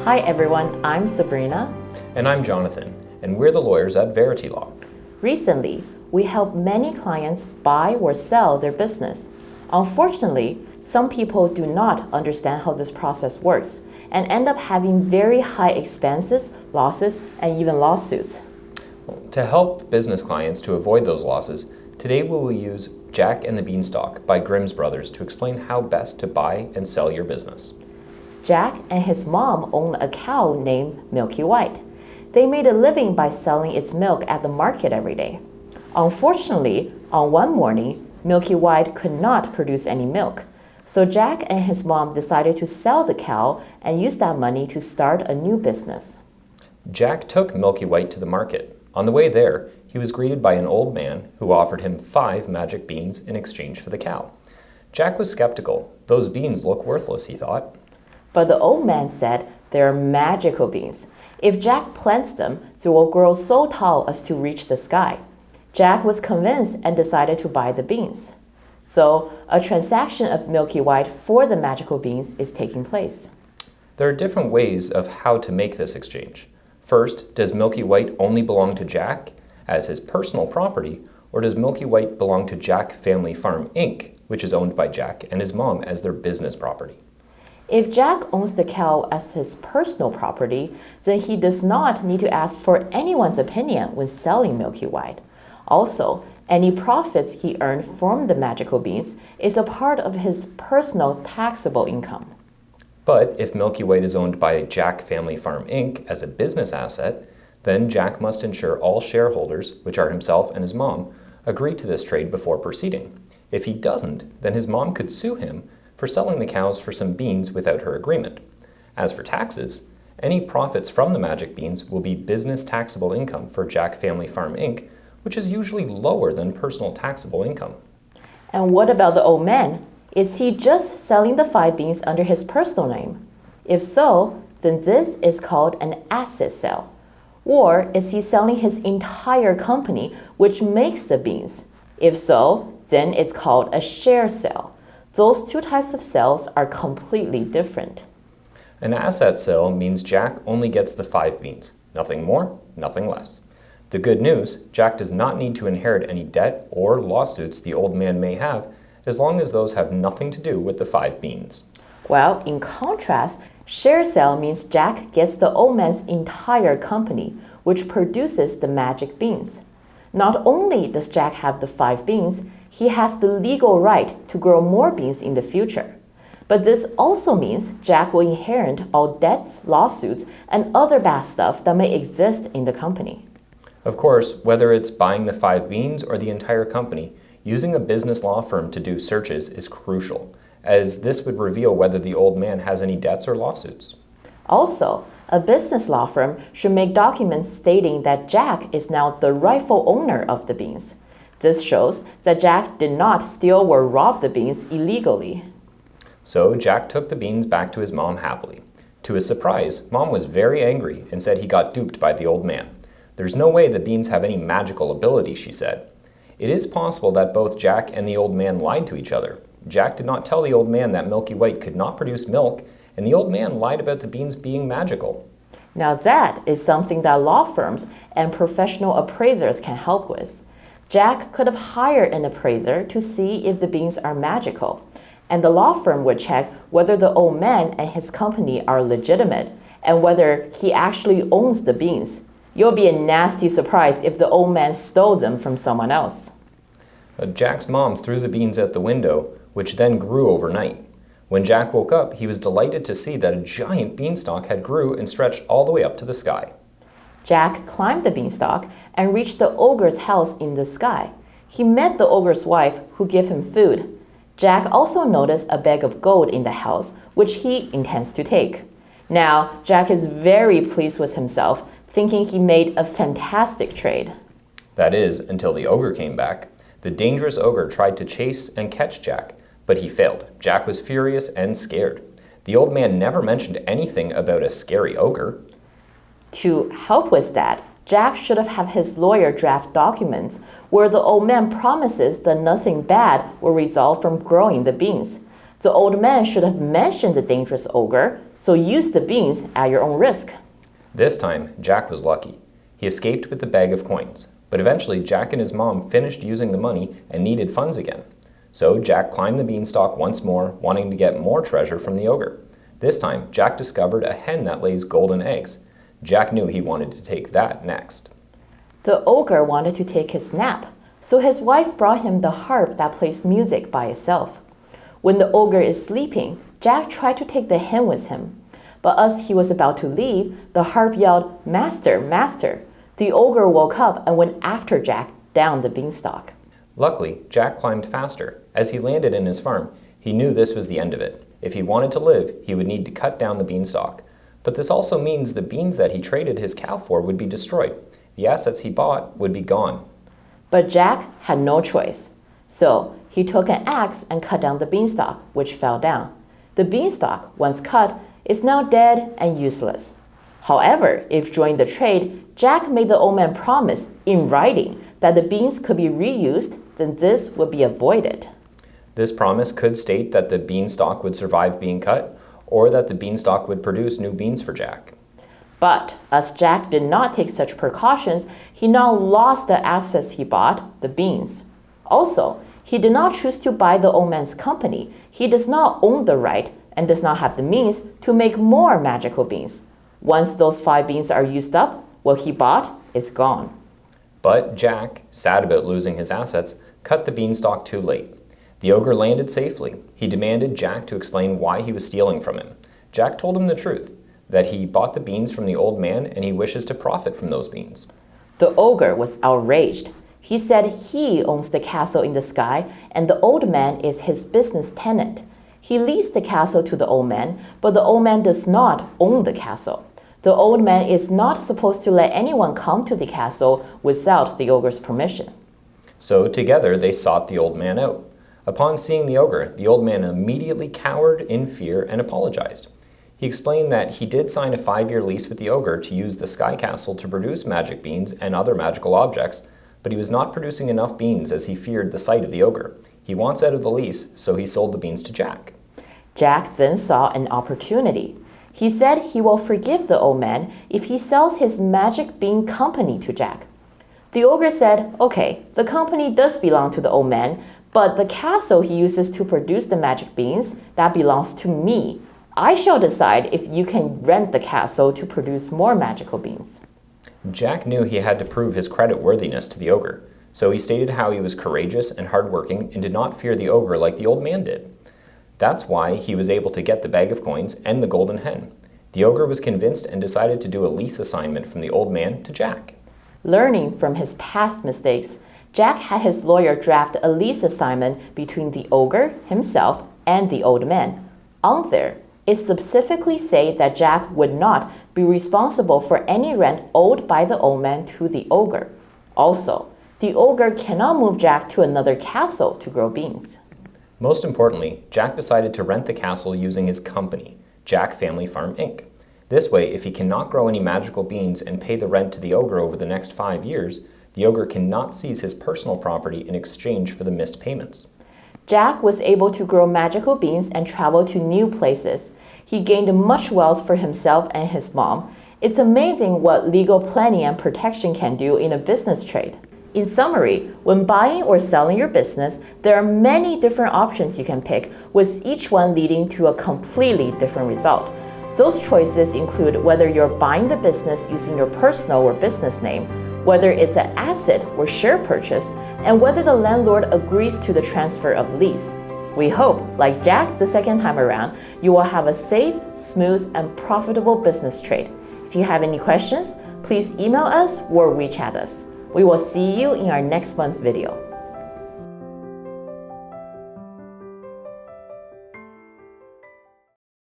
Hi everyone, I'm Sabrina. And I'm Jonathan, and we're the lawyers at Verity Law. Recently, we help many clients buy or sell their business. Unfortunately, some people do not understand how this process works and end up having very high expenses, losses, and even lawsuits. To help business clients to avoid those losses, today we will use Jack and the Beanstalk by Grimm's Brothers to explain how best to buy and sell your business. Jack and his mom own a cow named Milky White. They made a living by selling its milk at the market every day. Unfortunately, on one morning, Milky White could not produce any milk. So Jack and his mom decided to sell the cow and use that money to start a new business. Jack took Milky White to the market. On the way there, he was greeted by an old man who offered him 5 magic beans in exchange for the cow. Jack was skeptical. Those beans look worthless, he thought. But the old man said they're magical beans. If Jack plants them, they will grow so tall as to reach the sky. Jack was convinced and decided to buy the beans. So, a transaction of Milky White for the magical beans is taking place. There are different ways of how to make this exchange. First, does Milky White only belong to Jack as his personal property, or does Milky White belong to Jack Family Farm, Inc., which is owned by Jack and his mom as their business property? If Jack owns the cow as his personal property, then he does not need to ask for anyone's opinion when selling Milky White. Also, any profits he earned from the magical beans is a part of his personal taxable income. But if Milky White is owned by Jack Family Farm, Inc. as a business asset, then Jack must ensure all shareholders, which are himself and his mom, agree to this trade before proceeding. If he doesn't, then his mom could sue him for selling the cows for some beans without her agreement. As for taxes, any profits from the magic beans will be business taxable income for Jack Family Farm, Inc., which is usually lower than personal taxable income. And what about the old man? Is he just selling the 5 beans under his personal name? If so, then this is called an asset sale. Or is he selling his entire company, which makes the beans? If so, then it's called a share sale. Those two types of sales are completely different. An asset sale means Jack only gets the 5 beans. Nothing more, nothing less. The good news, Jack does not need to inherit any debt or lawsuits the old man may have, as long as those have nothing to do with the 5 beans. Well, in contrast, share sale means Jack gets the old man's entire company, which produces the magic beans. Not only does Jack have the 5 beans, he has the legal right to grow more beans in the future. But this also means Jack will inherit all debts, lawsuits, and other bad stuff that may exist in the company. Of course, whether it's buying the 5 beans or the entire company, using a business law firm to do searches is crucial, as this would reveal whether the old man has any debts or lawsuits. Also, a business law firm should make documents stating that Jack is now the rightful owner of the beans. This shows that Jack did not steal or rob the beans illegally. So Jack took the beans back to his mom happily. To his surprise, Mom was very angry and said he got duped by the old man. There's no way the beans have any magical ability, she said. It is possible that both Jack and the old man lied to each other. Jack did not tell the old man that Milky White could not produce milk, and the old man lied about the beans being magical. Now that is something that law firms and professional appraisers can help with. Jack could have hired an appraiser to see if the beans are magical, and the law firm would check whether the old man and his company are legitimate and whether he actually owns the beans. You'll be a nasty surprise if the old man stole them from someone else. Jack's mom threw the beans out the window, which then grew overnight. When Jack woke up, he was delighted to see that a giant beanstalk had grew and stretched all the way up to the sky. Jack climbed the beanstalk and reached the ogre's house in the sky. He met the ogre's wife, who gave him food. Jack also noticed a bag of gold in the house, which he intends to take. Now, Jack is very pleased with himself, thinking he made a fantastic trade. That is, until the ogre came back. The dangerous ogre tried to chase and catch Jack, but he failed. Jack was furious and scared. The old man never mentioned anything about a scary ogre. To help with that, Jack should have had his lawyer draft documents where the old man promises that nothing bad will result from growing the beans. The old man should have mentioned the dangerous ogre, so use the beans at your own risk. This time, Jack was lucky. He escaped with the bag of coins, but eventually Jack and his mom finished using the money and needed funds again. So Jack climbed the beanstalk once more, wanting to get more treasure from the ogre. This time, Jack discovered a hen that lays golden eggs. Jack knew he wanted to take that next. The ogre wanted to take his nap, so his wife brought him the harp that plays music by itself. When the ogre is sleeping, Jack tried to take the hen with him. But as he was about to leave, the harp yelled, "Master, master!" The ogre woke up and went after Jack down the beanstalk. Luckily, Jack climbed faster. As he landed in his farm, he knew this was the end of it. If he wanted to live, he would need to cut down the beanstalk. But this also means the beans that he traded his cow for would be destroyed. The assets he bought would be gone. But Jack had no choice. So he took an axe and cut down the beanstalk, which fell down. The beanstalk, once cut, is now dead and useless. However, if during the trade, Jack made the old man promise in writing that the beans could be reused, then this would be avoided. This promise could state that the beanstalk would survive being cut, or that the beanstalk would produce new beans for Jack. But as Jack did not take such precautions, he now lost the assets he bought, the beans. Also, he did not choose to buy the old man's company. He does not own the right and does not have the means to make more magical beans. Once those 5 beans are used up, what he bought is gone. But Jack, sad about losing his assets, cut the beanstalk too late. The ogre landed safely. He demanded Jack to explain why he was stealing from him. Jack told him the truth, that he bought the beans from the old man and he wishes to profit from those beans. The ogre was outraged. He said he owns the castle in the sky and the old man is his business tenant. He leased the castle to the old man, but the old man does not own the castle. The old man is not supposed to let anyone come to the castle without the ogre's permission. So together they sought the old man out. Upon seeing the ogre, the old man immediately cowered in fear and apologized. He explained that he did sign a 5-year lease with the ogre to use the sky castle to produce magic beans and other magical objects, but he was not producing enough beans as he feared the sight of the ogre. He wants out of the lease, so he sold the beans to Jack. Jack then saw an opportunity. He said he will forgive the old man if he sells his magic bean company to Jack. The ogre said, "Okay, the company does belong to the old man, but the castle he uses to produce the magic beans, that belongs to me. I shall decide if you can rent the castle to produce more magical beans." Jack knew he had to prove his creditworthiness to the ogre, so he stated how he was courageous and hardworking and did not fear the ogre like the old man did. That's why he was able to get the bag of coins and the golden hen. The ogre was convinced and decided to do a lease assignment from the old man to Jack. Learning from his past mistakes, Jack had his lawyer draft a lease assignment between the ogre, himself, and the old man. On there, it specifically said that Jack would not be responsible for any rent owed by the old man to the ogre. Also, the ogre cannot move Jack to another castle to grow beans. Most importantly, Jack decided to rent the castle using his company, Jack Family Farm Inc. This way, if he cannot grow any magical beans and pay the rent to the ogre over the next 5 years, the ogre cannot seize his personal property in exchange for the missed payments. Jack was able to grow magical beans and travel to new places. He gained much wealth for himself and his mom. It's amazing what legal planning and protection can do in a business trade. In summary, when buying or selling your business, there are many different options you can pick, with each one leading to a completely different result. Those choices include whether you're buying the business using your personal or business name, whether it's an asset or share purchase, and whether the landlord agrees to the transfer of lease. We hope, like Jack the second time around, you will have a safe, smooth, and profitable business trade. If you have any questions, please email us or WeChat us. We will see you in our next month's video.